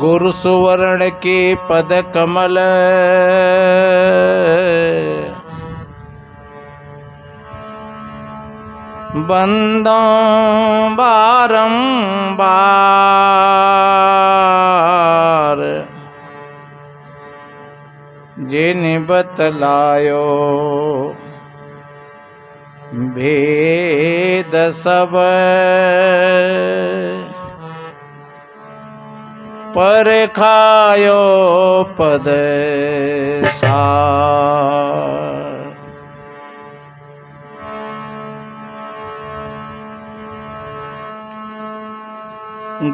गुरु सुवर्ण के पद कमल बंदो बारंबार जिन बतलायो भेद सब पर खायो पद सार।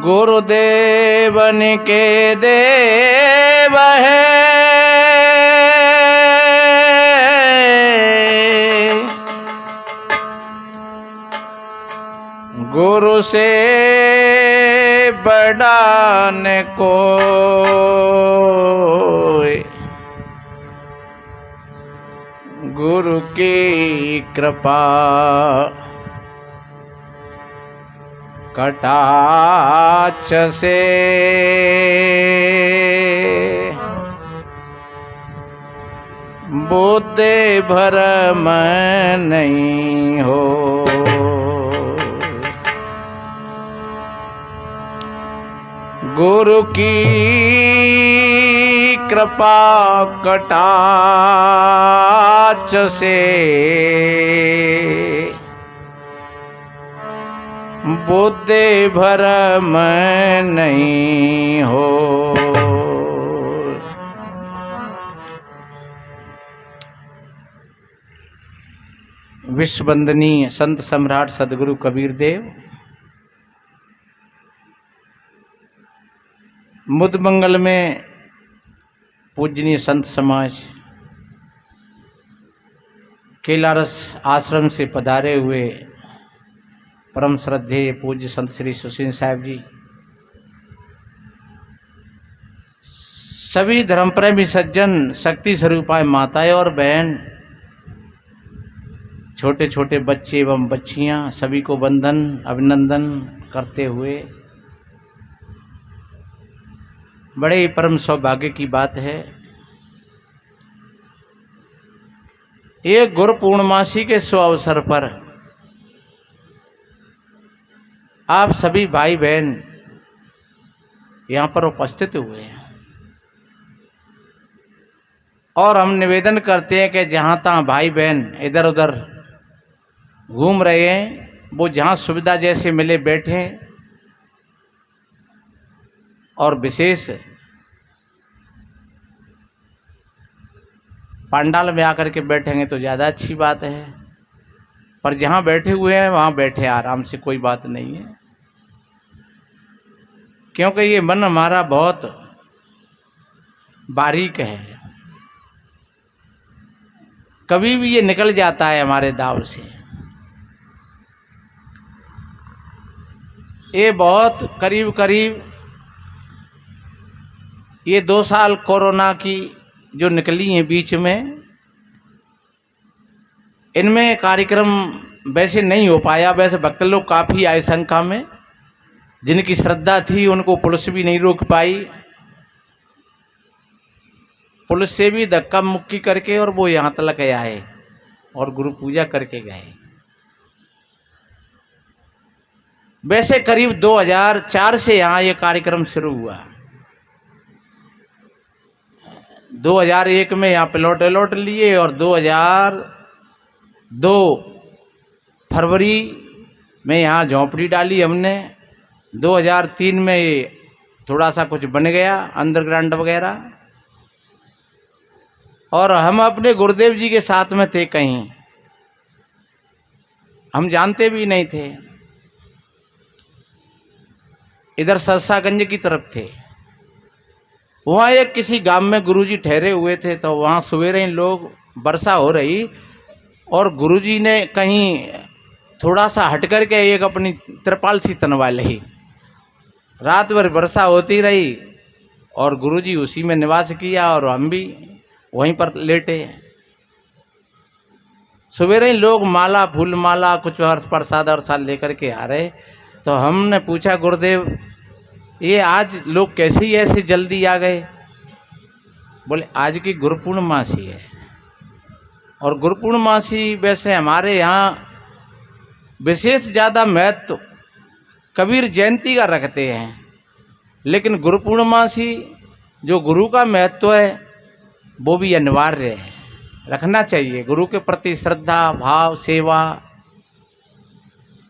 गुरुदेवन के देव है गुरु से बड़ा न कोई, गुरु की कृपा कटाक्ष से बुद्धि भ्रम नहीं हो। गुरु की कृपा कटाक्ष से बुद्धि भ्रम नहीं हो। विश्ववंदनीय संत सम्राट सदगुरु कबीर देव मुदमंगल में पूजनीय संत समाज केलारस आश्रम से पधारे हुए परम श्रद्धेय पूज्य संत श्री सुसीन साहिब जी, सभी धर्म प्रेमी सज्जन, शक्ति स्वरूपाय माताएं और बहन, छोटे छोटे बच्चे एवं बच्चियां, सभी को वंदन अभिनंदन करते हुए बड़े ही परम सौभाग्य की बात है, ये गुरु पूर्णमासी के शुभ अवसर पर आप सभी भाई बहन यहाँ पर उपस्थित हुए हैं और हम निवेदन करते हैं कि जहाँ तहाँ भाई बहन इधर उधर घूम रहे हैं, वो जहाँ सुविधा जैसे मिले बैठे, और विशेष पंडाल में आकर के बैठेंगे तो ज़्यादा अच्छी बात है, पर जहाँ बैठे हुए हैं वहाँ बैठे आराम से, कोई बात नहीं है, क्योंकि ये मन हमारा बहुत बारीक है, कभी भी ये निकल जाता है हमारे दाव से। ये बहुत करीब करीब ये 2 साल कोरोना की जो निकली हैं बीच में, इनमें कार्यक्रम वैसे नहीं हो पाया। वैसे भक्त लोग काफ़ी आए संख्या में, जिनकी श्रद्धा थी उनको पुलिस भी नहीं रोक पाई, पुलिस से भी धक्का मुक्की करके और वो यहाँ तक आए और गुरु पूजा करके गए। वैसे करीब 2004 से यहाँ ये कार्यक्रम शुरू हुआ। 2001 में यहाँ प्लॉट लिए और 2002 फरवरी में यहाँ झोंपड़ी डाली हमने। 2003 में ये थोड़ा सा कुछ बन गया अंडरग्राउंड वगैरह, और हम अपने गुरुदेव जी के साथ में थे, कहीं हम जानते भी नहीं थे, इधर सरसागंज की तरफ थे। वहाँ एक किसी गांव में गुरुजी ठहरे हुए थे, तो वहाँ सवेरे ही लोग वर्षा हो रही और गुरुजी ने कहीं थोड़ा सा हट कर के एक अपनी त्रिपाल सी तनवा ली। रात भर वर्षा होती रही और गुरुजी उसी में निवास किया और हम भी वहीं पर लेटे। सवेरे ही लोग माला फूल माला कुछ प्रसाद और साल लेकर के आ रहे, तो हमने पूछा गुरुदेव ये आज लोग कैसे ही ऐसे जल्दी आ गए? बोले आज की गुरु पूर्णमासी है, और गुरु पूर्णमासी वैसे हमारे यहाँ विशेष ज़्यादा महत्व कबीर जयंती का रखते हैं, लेकिन गुरु पूर्णमासी जो गुरु का महत्व है वो भी अनिवार्य है, रखना चाहिए। गुरु के प्रति श्रद्धा भाव सेवा।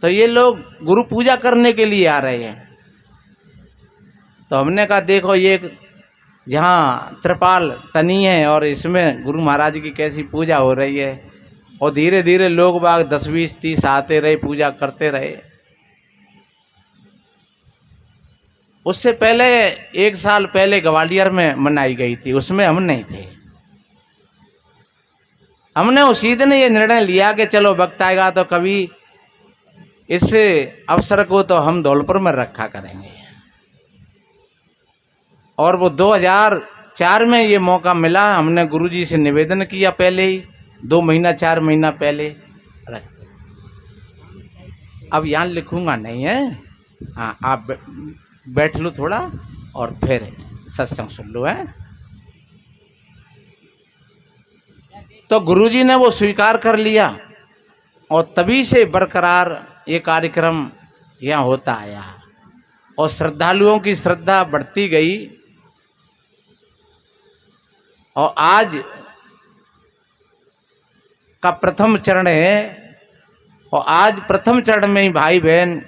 तो ये लोग गुरु पूजा करने के लिए आ रहे हैं, तो हमने कहा देखो ये जहाँ त्रिपाल तनी है और इसमें गुरु महाराज की कैसी पूजा हो रही है, और धीरे धीरे लोग बाग 10 20 30 आते रहे, पूजा करते रहे। उससे पहले 1 साल पहले ग्वालियर में मनाई गई थी, उसमें हम नहीं थे। हमने उसी दिन ये निर्णय लिया कि चलो वक्त आएगा तो कभी इस अवसर को तो हम धौलपुर में रखा करेंगे। और वो 2004 में ये मौका मिला। हमने गुरुजी से निवेदन किया पहले ही 2 महीना 4 महीना पहले रख। अब यहाँ लिखूंगा नहीं है, हाँ आप बैठ लो थोड़ा और फिर सत्संग सुन लो है। तो गुरुजी ने वो स्वीकार कर लिया और तभी से बरकरार ये कार्यक्रम यहाँ होता आया और श्रद्धालुओं की श्रद्धा बढ़ती गई। और आज का प्रथम चरण है, और आज प्रथम चरण में ही भाई बहन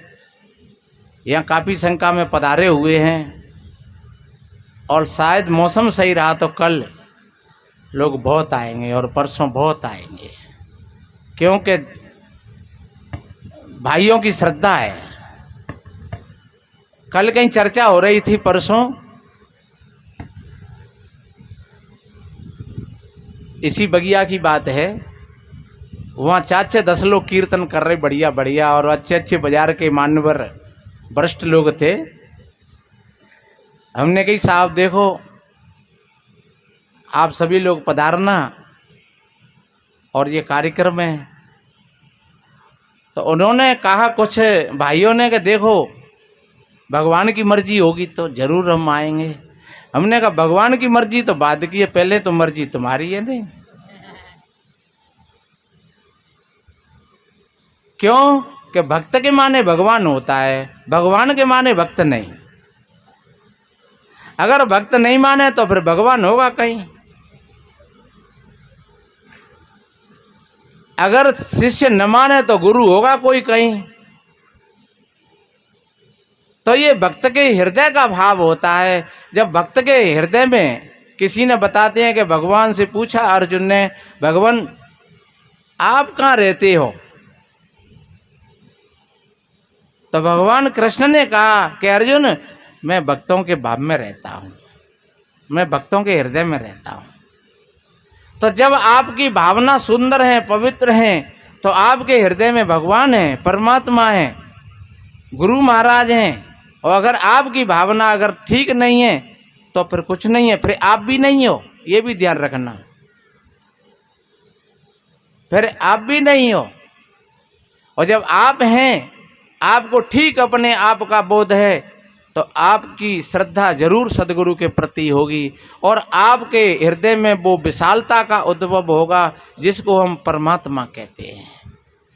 यहाँ काफ़ी संख्या में पधारे हुए हैं। और शायद मौसम सही रहा तो कल लोग बहुत आएंगे और परसों बहुत आएंगे, क्योंकि भाइयों की श्रद्धा है। कल कहीं चर्चा हो रही थी, परसों इसी बगिया की बात है, वहाँ 4-6 10 लोग कीर्तन कर रहे बढ़िया बढ़िया, और अच्छे अच्छे बाजार के मान्यवर वरिष्ठ लोग थे। हमने कही साहब देखो आप सभी लोग पधारना और ये कार्यक्रम है। तो उन्होंने कहा कुछ भाइयों ने कि देखो भगवान की मर्जी होगी तो जरूर हम आएंगे। हमने कहा भगवान की मर्जी तो बाद की है, पहले तो मर्जी तुम्हारी है। नहीं क्यों? कि भक्त के माने भगवान होता है, भगवान के माने भक्त नहीं। अगर भक्त नहीं माने तो फिर भगवान होगा कहीं। अगर शिष्य न माने तो गुरु होगा कोई कहीं। तो ये भक्त के हृदय का भाव होता है। जब भक्त के हृदय में किसी ने बताते हैं कि भगवान से पूछा अर्जुन ने, भगवान आप कहाँ रहते हो? तो भगवान कृष्ण ने कहा कि अर्जुन मैं भक्तों के भाव में रहता हूँ, मैं भक्तों के हृदय में रहता हूँ। तो जब आपकी भावना सुंदर है, पवित्र है, तो आपके हृदय में भगवान है, परमात्मा है, गुरु महाराज हैं। और अगर आपकी भावना अगर ठीक नहीं है तो फिर कुछ नहीं है, फिर आप भी नहीं हो, ये भी ध्यान रखना। फिर आप भी नहीं हो। और जब आप हैं, आपको ठीक अपने आप का बोध है, तो आपकी श्रद्धा जरूर सदगुरु के प्रति होगी और आपके हृदय में वो विशालता का उद्भव होगा जिसको हम परमात्मा कहते हैं।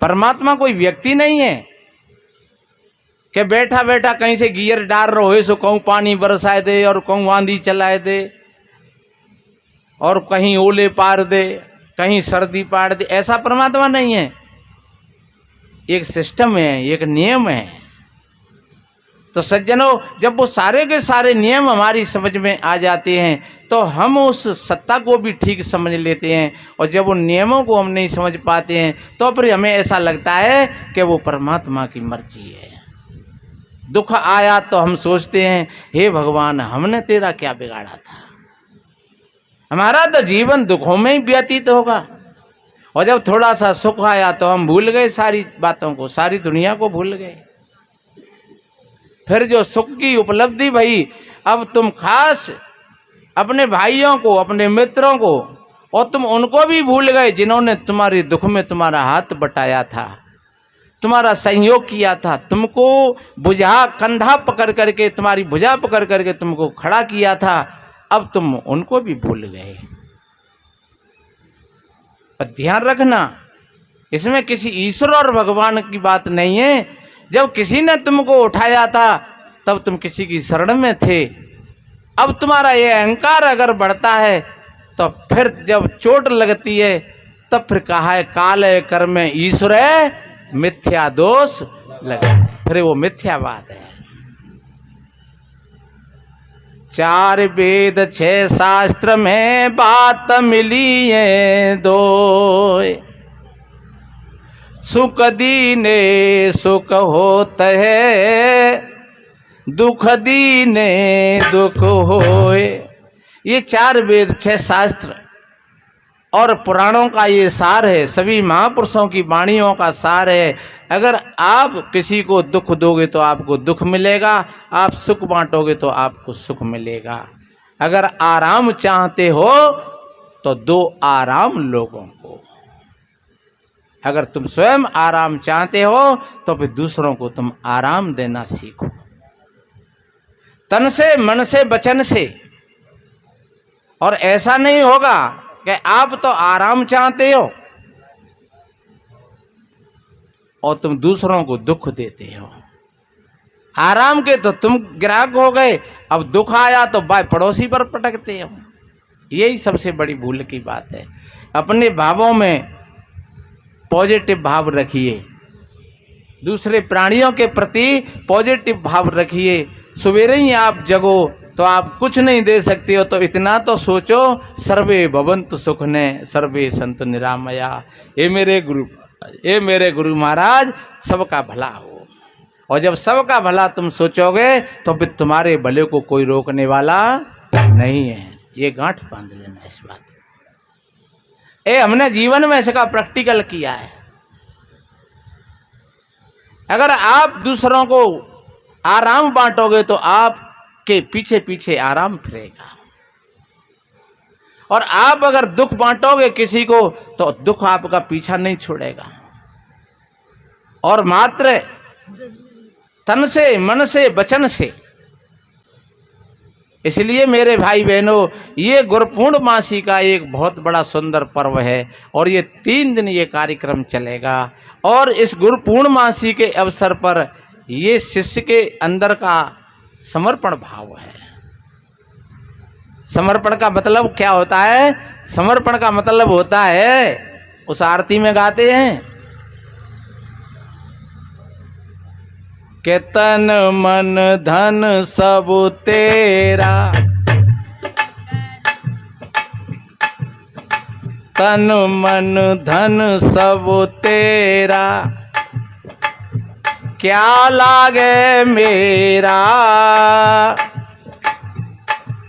परमात्मा कोई व्यक्ति नहीं है कि बैठा बैठा कहीं से गियर डाल रहे हो, सो कहूँ पानी बरसाए दे और कहूँ आंधी चलाए दे और कहीं ओले पार दे, कहीं सर्दी पार दे। ऐसा परमात्मा नहीं है। एक सिस्टम है, एक नियम है। तो सज्जनों, जब वो सारे के सारे नियम हमारी समझ में आ जाते हैं तो हम उस सत्ता को भी ठीक समझ लेते हैं। और जब उन नियमों को हम नहीं समझ पाते हैं तो फिर हमें ऐसा लगता है कि वो परमात्मा की मर्जी है। दुख आया तो हम सोचते हैं हे भगवान हमने तेरा क्या बिगाड़ा था, हमारा तो जीवन दुखों में ही व्यतीत होगा। और जब थोड़ा सा सुख आया तो हम भूल गए सारी बातों को, सारी दुनिया को भूल गए। फिर जो सुख की उपलब्धि भई, अब तुम खास अपने भाइयों को, अपने मित्रों को, और तुम उनको भी भूल गए जिन्होंने तुम्हारे दुख में तुम्हारा हाथ बटाया था। तुम्हारा सहयोग किया था, तुमको भुजा कंधा पकड़ करके, तुम्हारी भुजा पकड़ करके तुमको खड़ा किया था, अब तुम उनको भी भूल गए। पर ध्यान रखना, इसमें किसी ईश्वर और भगवान की बात नहीं है। जब किसी ने तुमको उठाया था तब तुम किसी की शरण में थे। अब तुम्हारा ये अहंकार अगर बढ़ता है तो फिर जब चोट लगती है तब फिर कहा है काल है कर्म है ईश्वर है मिथ्या दोष लगे, फिर वो मिथ्यावाद है। 4 वेद 6 शास्त्र में बात मिली है दो, सुख दीने सुख होत है, दुख दीने दुख होए। ये 4 वेद 6 शास्त्र और पुराणों का ये सार है, सभी महापुरुषों की वाणियों का सार है। अगर आप किसी को दुख दोगे तो आपको दुख मिलेगा, आप सुख बांटोगे तो आपको सुख मिलेगा। अगर आराम चाहते हो तो दो आराम लोगों को, अगर तुम स्वयं आराम चाहते हो तो फिर दूसरों को तुम आराम देना सीखो, तन से मन से वचन से। और ऐसा नहीं होगा कि आप तो आराम चाहते हो और तुम दूसरों को दुख देते हो। आराम के तो तुम ग्राहक हो गए, अब दुख आया तो भाई पड़ोसी पर पटकते हो। यही सबसे बड़ी भूल की बात है। अपने भावों में पॉजिटिव भाव रखिए, दूसरे प्राणियों के प्रति पॉजिटिव भाव रखिए। सवेरे ही आप जगो तो आप कुछ नहीं दे सकते हो तो इतना तो सोचो, सर्वे भवन्तु सुखने सर्वे सन्तु निरामया। ये मेरे गुरु महाराज सबका भला हो। और जब सबका भला तुम सोचोगे तो फिर तुम्हारे भले को कोई रोकने वाला नहीं है। ये गांठ बांध लेना इस बात। हमने जीवन में इसका प्रैक्टिकल किया है। अगर आप दूसरों को आराम बांटोगे तो आपके पीछे पीछे आराम फिरेगा, और आप अगर दुख बांटोगे किसी को तो दुख आपका पीछा नहीं छोड़ेगा। और मात्र तन से मन से वचन से। इसलिए मेरे भाई बहनों, ये गुरुपूर्णमासी का एक बहुत बड़ा सुंदर पर्व है और ये 3 दिन ये कार्यक्रम चलेगा। और इस गुरुपूर्णमासी के अवसर पर ये शिष्य के अंदर का समर्पण भाव है। समर्पण का मतलब क्या होता है? समर्पण का मतलब होता है, उस आरती में गाते हैं कि तन मन धन सब तेरा, तन मन धन सब तेरा, क्या लागे मेरा,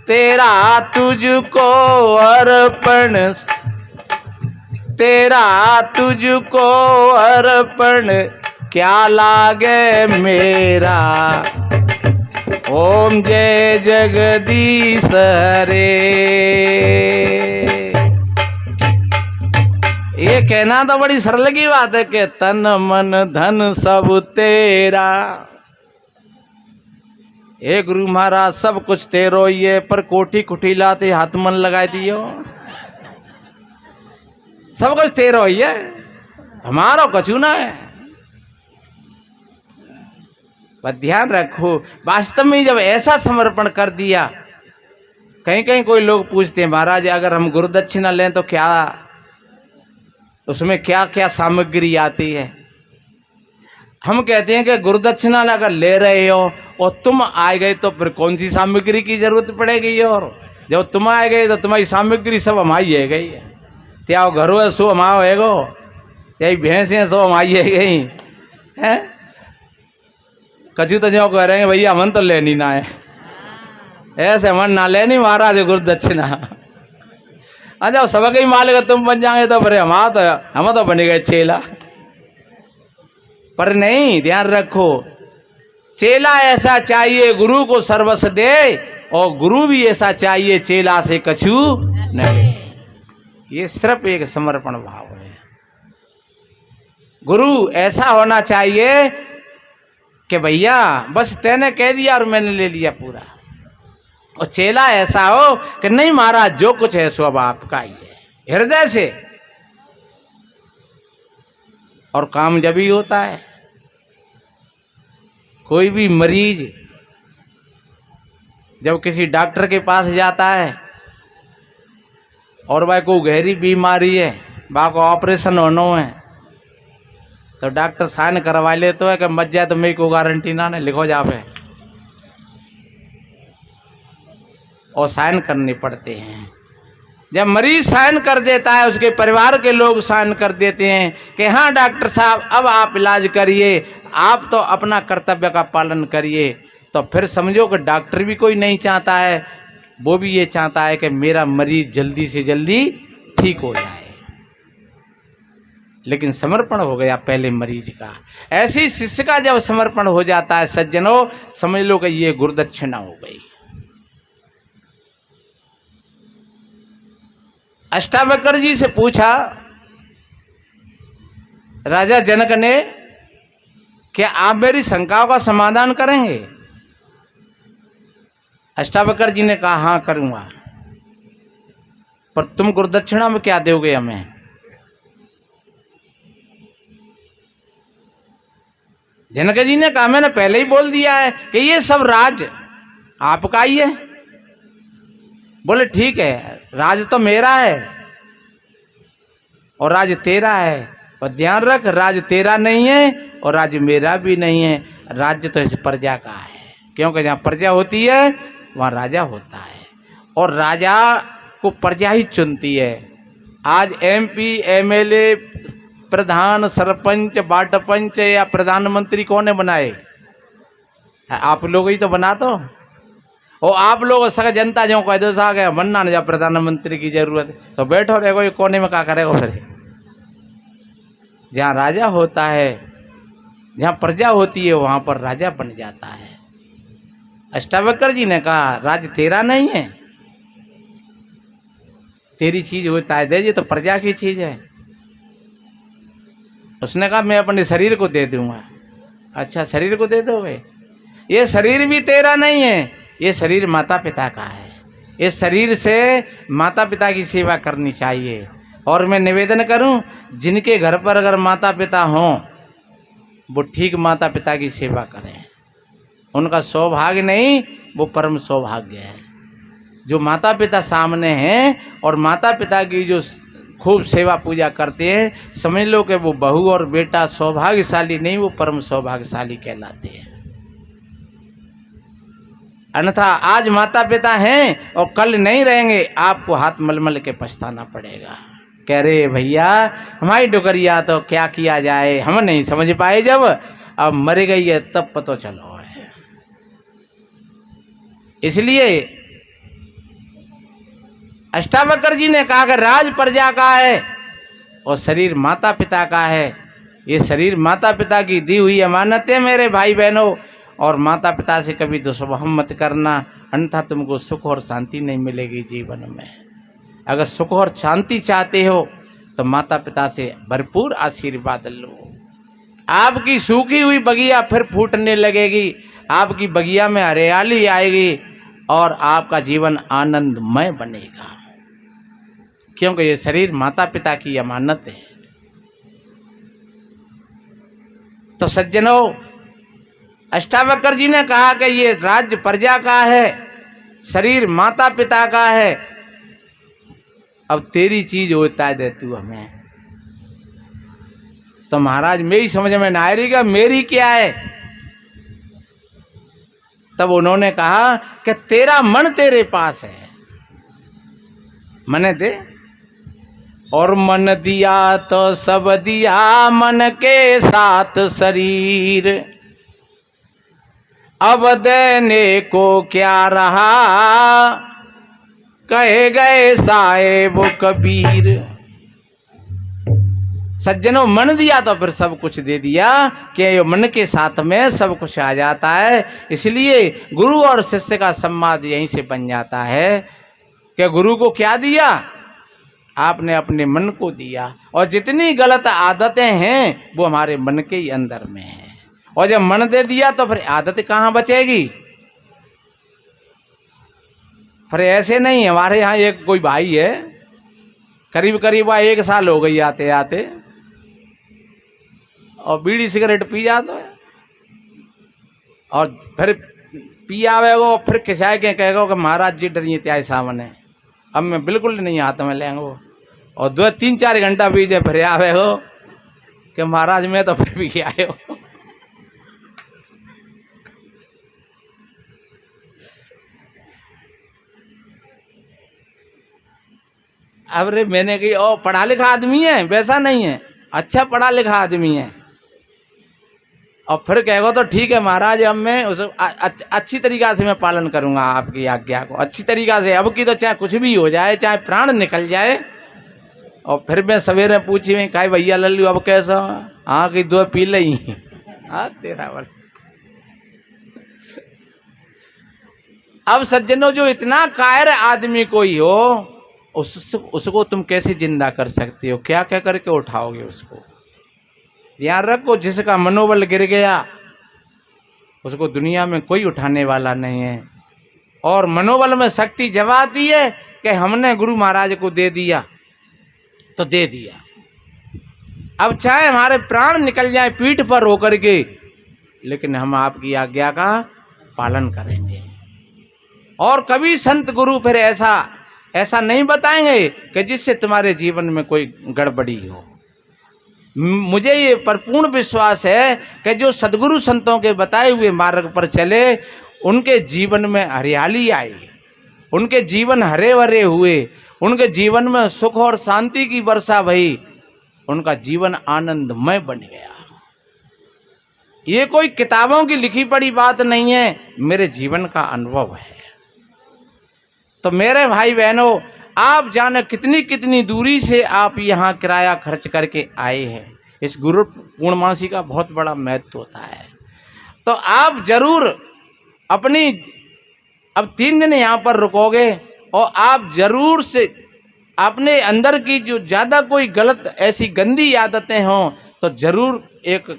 तेरा तुझको अर्पण, तेरा तुझको अर्पण, क्या लागे मेरा। ओम जय जगदीश हरे। ये कहना तो बड़ी सरल की बात है कि तन मन धन सब तेरा। हे गुरु महाराज सब कुछ तेरो ये, पर कोठी कुटिलाते हाथ मन लगा दियो। सब कुछ तेरो ही है, हमारा कछु ना है। पर ध्यान रखो, वास्तव में जब ऐसा समर्पण कर दिया, कहीं कहीं कोई लोग पूछते हैं महाराज अगर हम गुरुदक्षिणा लें तो क्या, उसमें क्या क्या सामग्री आती है? हम कहते हैं कि गुरुदक्षिणा अगर ले रहे हो और तुम आ गए तो फिर कौन सी सामग्री की जरूरत पड़ेगी? और जब तुम आ गए तो तुम्हारी सामग्री सब हमारी है गई। त्या घरों है सो हमारा है गो, यही भैंसें सो हमारी है गई है। कछु तो जो कह रहे हैं भैया हमन तो लेनी ना है, ऐसे हमन ना लेनी महाराज गुरुदक्षिणा। अच्छा सब ही मालिक तुम बन जाएंगे तो फिर हम तो बने गए चेला। पर नहीं, ध्यान रखो, चेला ऐसा चाहिए गुरु को सर्वस्व दे, और गुरु भी ऐसा चाहिए चेला से कछु नहीं। ये सिर्फ एक समर्पण भाव है। गुरु ऐसा होना चाहिए कि भैया बस तैने कह दिया और मैंने ले लिया पूरा। और चेला ऐसा हो कि नहीं महाराज जो कुछ है सो अब आपका ही है, हृदय से। और काम जब ही होता है, कोई भी मरीज जब किसी डॉक्टर के पास जाता है और वह को गहरी बीमारी है, वह को ऑपरेशन होना है, तो डॉक्टर साइन करवा ले तो है कि मत जाए तो मेरी को गारंटी ना ने लिखो जावे, और साइन करने पड़ते हैं। जब मरीज साइन कर देता है, उसके परिवार के लोग साइन कर देते हैं कि हाँ डॉक्टर साहब अब आप इलाज करिए, आप तो अपना कर्तव्य का पालन करिए, तो फिर समझो कि डॉक्टर भी कोई नहीं चाहता है, वो भी ये चाहता है कि मेरा मरीज जल्दी से जल्दी ठीक हो जाए। लेकिन समर्पण हो गया पहले मरीज का। ऐसे ही शिष्य का जब समर्पण हो जाता है सज्जनों, समझ लो कि ये गुरुदक्षिणा हो गई। अष्टावक्र जी से पूछा राजा जनक ने, क्या आप मेरी शंकाओं का समाधान करेंगे? अष्टावक्र जी ने कहा हाँ करूंगा, पर तुम गुरुदक्षिणा में क्या दोगे हमें? जनक जी ने कहा मैंने पहले ही बोल दिया है कि ये सब राज आपका ही है। बोले ठीक है, राज तो मेरा है और राज तेरा है, और ध्यान रख राज तेरा नहीं है और राज मेरा भी नहीं है, राज्य तो इस प्रजा का है, क्योंकि जहाँ प्रजा होती है वहाँ राजा होता है, और राजा को प्रजा ही चुनती है। आज MP MLA प्रधान सरपंच वार्ड पंच या प्रधानमंत्री कौन ने बनाए? आप लोग ही तो बना दो। और आप लोग सगा जनता जो कह दो सा गया बनना ना, जब प्रधानमंत्री की जरूरत है तो बैठो रहेगो ये कोने में क्या करेगा फिर? जहाँ राजा होता है, जहाँ प्रजा होती है वहाँ पर राजा बन जाता है। अष्टावक्र जी ने कहा राज तेरा नहीं है, तेरी चीज होता है दे, ये तो प्रजा की चीज है। उसने कहा मैं अपने शरीर को दे दूंगा। अच्छा शरीर को दे दोगे? ये शरीर भी तेरा नहीं है, ये शरीर माता पिता का है, इस शरीर से माता पिता की सेवा करनी चाहिए। और मैं निवेदन करूं जिनके घर पर अगर माता पिता हों वो ठीक माता पिता की सेवा करें, उनका सौभाग्य नहीं वो परम सौभाग्य है। जो माता पिता सामने हैं और माता पिता की जो खूब सेवा पूजा करते हैं, समझ लो कि वो बहू और बेटा सौभाग्यशाली नहीं, वो परम सौभाग्यशाली कहलाते हैं। अन्यथा आज माता पिता हैं और कल नहीं रहेंगे, आपको हाथ मलमल के पछताना पड़ेगा। कह रहे भैया हमारी डुगरिया तो क्या किया जाए, हम नहीं समझ पाए, जब अब मर गई है तब पता चलो है। इसलिए अष्टावक्र जी ने कहा कि राज प्रजा का है और शरीर माता पिता का है। ये शरीर माता पिता की दी हुई अमानत है मेरे भाई बहनों, और माता पिता से कभी दुष्व्यवहार मत करना, अन्यथा तुमको सुख और शांति नहीं मिलेगी जीवन में। अगर सुख और शांति चाहते हो तो माता पिता से भरपूर आशीर्वाद लो। आपकी सूखी हुई बगिया फिर फूटने लगेगी, आपकी बगिया में हरियाली आएगी और आपका जीवन आनंदमय बनेगा, क्योंकि ये शरीर माता पिता की अमानत है। तो सज्जनों, अष्टावक्र जी ने कहा कि ये राज्य प्रजा का है, शरीर माता पिता का है, अब तेरी चीज होता है दे तू हमें। तो महाराज मेरी समझ में ना आ रही कि मेरी क्या है? तब उन्होंने कहा कि तेरा मन तेरे पास है, मन दे, और मन दिया तो सब दिया, मन के साथ शरीर, अब देने को क्या रहा, कहे गए साहेब कबीर। सज्जनों मन दिया तो फिर सब कुछ दे दिया, कि मन के साथ में सब कुछ आ जाता है। इसलिए गुरु और शिष्य का संवाद यहीं से बन जाता है कि गुरु को क्या दिया, आपने अपने मन को दिया, और जितनी गलत आदतें हैं वो हमारे मन के ही अंदर में है। और जब मन दे दिया तो फिर आदत कहाँ बचेगी। फिर ऐसे नहीं, हमारे यहाँ एक कोई भाई है, करीब करीब 1 साल हो गई आते आते, और बीड़ी सिगरेट पी जाता है, और फिर पी आवेगो, फिर खिंचाए के कहेगो कि महाराज जी डरिए त्याय सामने, अब मैं बिल्कुल नहीं हाथ में लेंगे। और 2-3-4 घंटा पीछे फिर आवेगो कि महाराज मैं तो फिर भी आए हो। अब रे मैंने कही ओ पढ़ा लिखा आदमी है, वैसा नहीं है, अच्छा पढ़ा लिखा आदमी है। और फिर कहेगा तो ठीक है महाराज, अब मैं उस अच्छी तरीक़ा से मैं पालन करूंगा आपकी आज्ञा को, अच्छी तरीक़ा से। अब की तो चाहे कुछ भी हो जाए, चाहे प्राण निकल जाए। और फिर मैं सवेरे पूछी मैं कहा भैया लल्लू अब कैसा, हाँ कि 2 पी ली। हाँ तेरा वाला। अब सज्जनों, जो इतना कायर आदमी कोई हो, उसको तुम कैसे जिंदा कर सकते हो, क्या क्या करके उठाओगे उसको। ध्यान रखो, जिसका मनोबल गिर गया उसको दुनिया में कोई उठाने वाला नहीं है। और मनोबल में शक्ति जब आती है कि हमने गुरु महाराज को दे दिया तो दे दिया। अब चाहे हमारे प्राण निकल जाए पीठ पर होकर के, लेकिन हम आपकी आज्ञा का पालन करेंगे। और कभी संत गुरु फिर ऐसा नहीं बताएंगे कि जिससे तुम्हारे जीवन में कोई गड़बड़ी हो। मुझे ये परिपूर्ण विश्वास है कि जो सद्गुरु संतों के बताए हुए मार्ग पर चले, उनके जीवन में हरियाली आई, उनके जीवन हरे भरे हुए, उनके जीवन में सुख और शांति की वर्षा भई, उनका जीवन आनंदमय बन गया। ये कोई किताबों की लिखी पढ़ी बात नहीं है, मेरे जीवन का अनुभव है। तो मेरे भाई बहनों, आप जाने कितनी कितनी दूरी से आप यहाँ किराया खर्च करके आए हैं। इस गुरु पूर्णमासी का बहुत बड़ा महत्व होता है। तो आप जरूर अपनी अब 3 दिन यहाँ पर रुकोगे, और आप जरूर से अपने अंदर की जो ज़्यादा कोई गलत ऐसी गंदी आदतें हों तो जरूर एक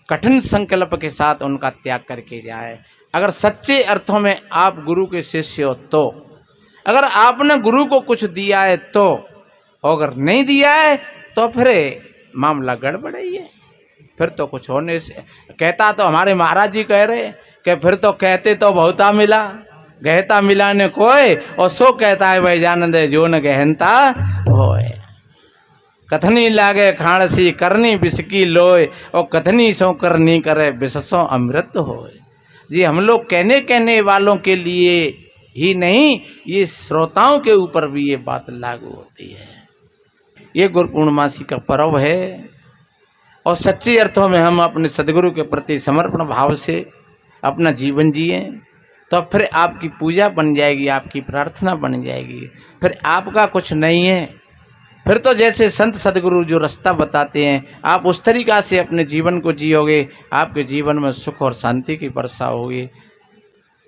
कठिन संकल्प के साथ उनका त्याग करके जाए। अगर सच्चे अर्थों में आप गुरु के शिष्य हो तो, अगर आपने गुरु को कुछ दिया है तो, अगर नहीं दिया है तो फिर मामला गड़बड़ ही है। फिर तो कुछ होने से कहता तो हमारे महाराज जी कह रहे कि फिर तो कहते तो बहुता मिला, गहता मिला ने कोई, और सो कहता है भाई जानंद जो न गहनता होए। कथनी लागे खाणसी करनी बिस्की लोय, और कथनी सो करनी करे बिससों अमृत होए। जी हम लोग कहने वालों के लिए ही नहीं, ये श्रोताओं के ऊपर भी ये बात लागू होती है। ये गुरु पूर्णमासी का पर्व है, और सच्चे अर्थों में हम अपने सदगुरु के प्रति समर्पण भाव से अपना जीवन जिए तो फिर आपकी पूजा बन जाएगी, आपकी प्रार्थना बन जाएगी। फिर आपका कुछ नहीं है, फिर तो जैसे संत सदगुरु जो रास्ता बताते हैं आप उस तरीक़ा से अपने जीवन को जियोगे, आपके जीवन में सुख और शांति की वर्षा होगी।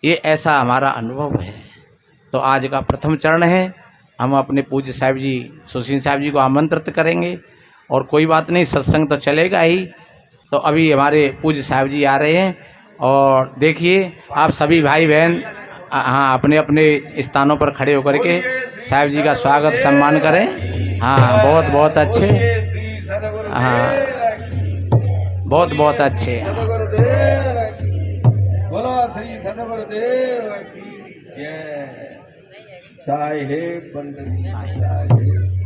ये ऐसा हमारा अनुभव है। तो आज का प्रथम चरण है, हम अपने पूज्य साहिब जी सुशील साहिब जी को आमंत्रित करेंगे, और कोई बात नहीं सत्संग तो चलेगा ही। तो अभी हमारे पूज्य साहिब जी आ रहे हैं, और देखिए आप सभी भाई बहन हाँ अपने अपने स्थानों पर खड़े होकर के साहिब जी का स्वागत सम्मान करें। हाँ बहुत बहुत अच्छे, हाँ बहुत बहुत अच्छे। बोलो श्री सदगुरुदेव की जय। साहेब बंदगी साहेब।